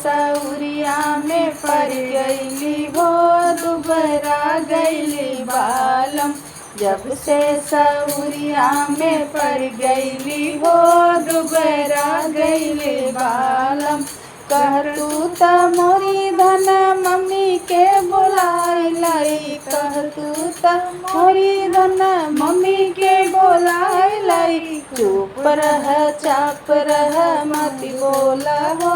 सौरिया में पड़ गईली हो दुबरा गईली बालम। जब से सौरिया में पड़ गईली हो दुबरा गईली बालम। कह तू त मोरी धन मम्मी के बुलाई लाई। कह तू त मोरी धन मम्मी के बुलाई लाई। चुप रह चाप रह मत बोला हो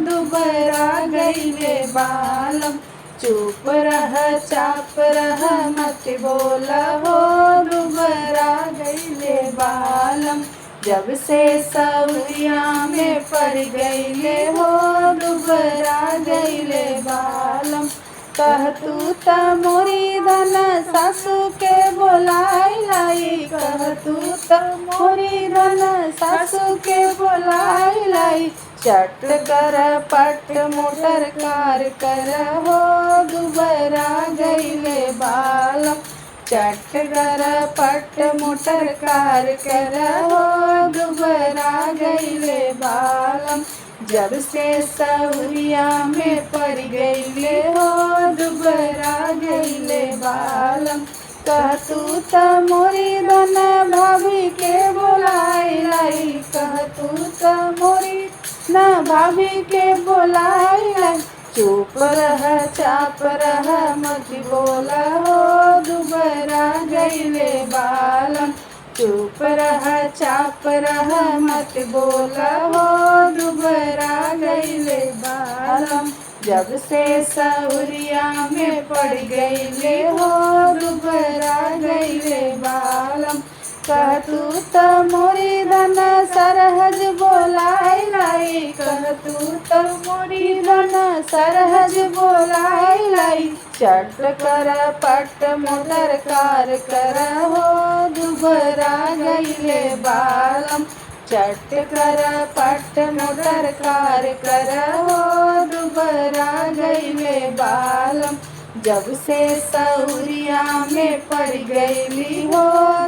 दुबरा गईले बालम। चुप रह चाप रह मत बोला हो दुबरा गईले बालम। जब से सौरिया में पड़ गईले हो दुबरा गईले बालम। कह तू त मोरी धन सासू के बोलाई लाई। कह तू त मोरी धन सासू के बोलाई लाई। चट कर पट मोटर कार कर हो दुबरा गईले बालम। चट कर पट मोटर कार कर हो दुबरा गईले बालम। जब से सौरिया में पड़ गईले हो दुबरा गईले बालम। कह तू त मोरी धन भाभी के बोलाई लाई। कह तू त मोरी न भाभी के बोलाई लाई। चुप रह चाप रह मत बोला हो दुबरा गईले बालम। चुप रह चाप रह मत बोला हो दुबरा गईले बालम। जब से सौरिया में पड़ गईले हो दुबरा गईले बालम। कह तू त मोरी धन सरहज बोलाई लाई। कह तू त मोरी धन सरहज बोलाई लाई। चट कर पट मोटर कार कर हो दुबरा गईले बालम। चट कर पट मोटर कार कर हो दुबरा गईले बालम। जब से सौरिया में पड़ गईली हो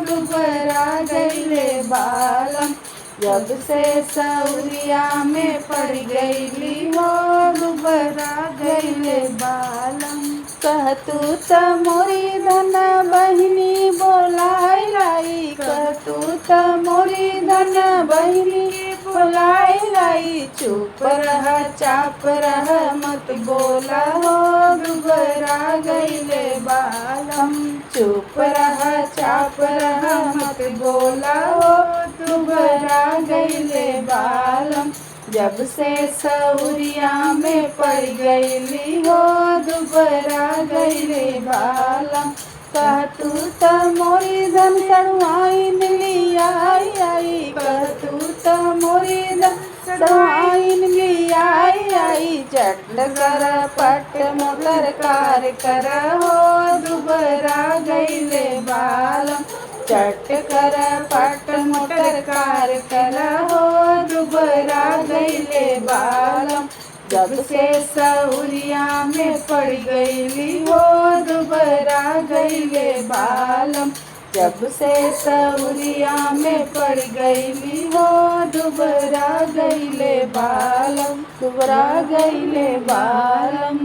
दुबरा गईले बालम। जब से सौरिया में पड़ गईली हो दुबरा गईले बालम। कह तू त मोरी धन बहिनी बोलाई लाई। कह तू त मोरी धन बहिनी बोलाई लाई। चुप रह चाप रह मत बोला हो दुबरा गईले बालम। चुप रह चाप रह मत बोला हो दुबरा गईले बालम। जब से सौरिया में पड़ गईली हो दुबरा गईले बालम। कह तू त मोरी धन सड़वाइन लिया आई। कह तू त मोरी धन सड़वाइन लिया आई। चट कर पट मोटर कार कर हो दुबरा गईले बालम। चट कर पट मोटर कार कर हो दुबरा गईले बालम। जब से सौरिया में पड़ गईली हो दुबरा गईले बालम। जब से सौरिया में पड़ गईली हो दुबरा गईले बालम। दुबरा गईले बालम।